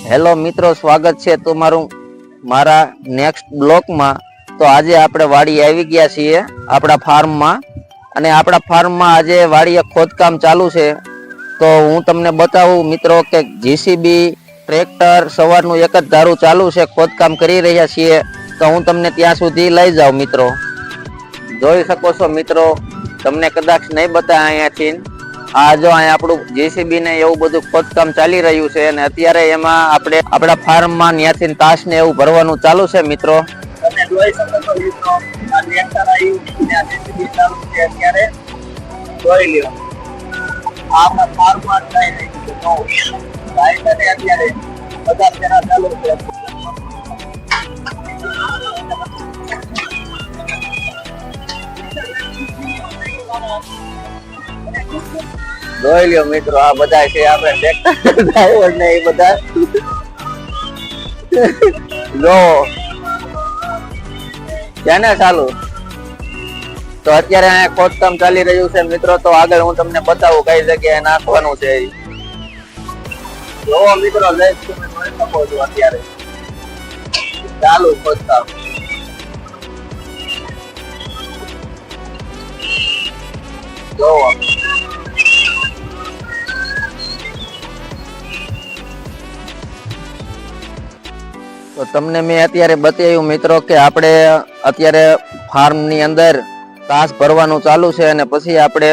Hello મિત્રો, સ્વાગત છે તમારું મારા નેક્સ્ટ બ્લોકમાં. તો આજે આપણે વાડી આવી ગયા છીએ આપણા ફાર્મમાં, અને આપણા ફાર્મમાં આજે વાડીએ ખોદકામ ચાલુ છે. તો હું તમને બતાવું મિત્રો કે જીસીબી ટ્રેક્ટર સવારનું એક જ ધારું ચાલુ છે, ખોદકામ કરી રહ્યા છીએ. તો હું તમને ત્યાં સુધી લઈ જાઉં મિત્રો. જોઈ શકો છો મિત્રો, તમને કદાચ નહીં બતાવે અહીંયાથી. આ જો અહીંયા આપણું જેસીબી ને એવું બધું ખોદકામ ચાલી રહ્યું છે, અને અત્યારે એમાં આપણે આપણા ફાર્મમાં ત્યાંથી તાશ ને એવું ભરવાનું ચાલુ છે મિત્રો. તમે જોઈ શકો છો મિત્રો, આ ટ્રેક્ટર આવ્યું ત્યાં જેસીબી ચાલુ છે અત્યારે. જોઈ લ્યો, આપણા ફાર્મમાં થઈ રહ્યું છે. તો ભાઈ ને અત્યારે બધા તેના ચાલુ છે. જોઈ લ્યો મિત્રો, આ બધા છે આપણે ટ્રેક્ટર ડ્રાઈવર ને એ બધા. જો તેને ચાલુ. તો અત્યારે અહીંયા ખોદકામ ચાલી રહ્યું છે મિત્રો. તો આગળ હું તમને બતાવું કઈ જગ્યાએ નાખવાનું છે. જો મિત્રો, તમે જોઈ શકો છો અત્યારે ચાલુ ખોદકામ. જોવો, તો તમને મેં અત્યારે બતાવ્યું મિત્રો કે આપણે અત્યારે ફાર્મની અંદર તાસ ભરવાનું ચાલુ છે, અને પછી આપણે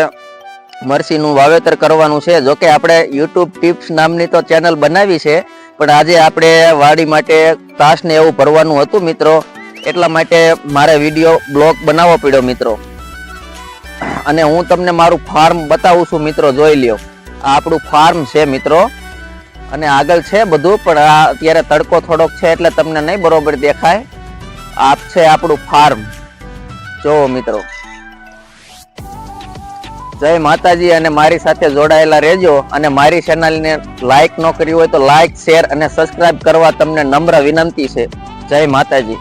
મરસીનું વાવેતર કરવાનું છે. જોકે આપણે યુટ્યુબ ટિપ્સ નામની તો ચેનલ બનાવી છે, પણ આજે આપણે વાડી માટે તાસ ને એવું ભરવાનું હતું મિત્રો. એટલા માટે મારે વિડીયો બ્લોગ બનાવવો પડ્યો મિત્રો. અને હું તમને મારું ફાર્મ બતાવું છું મિત્રો. જોઈ લ્યો, આ આપણું ફાર્મ છે મિત્રો, અને આગળ છે બધું, પણ આ અત્યારે તડકો થોડોક છે એટલે તમને નહીં બરોબર દેખાય. આ છે આપણું ફાર્મ. જોવો મિત્રો, જય માતાજી. અને મારી સાથે જોડાયેલા રહેજો, અને મારી ચેનલને લાઈક ન કરી હોય તો લાઈક, શેર અને સબસ્ક્રાઇબ કરવા તમને નમ્ર વિનંતી છે. જય માતાજી.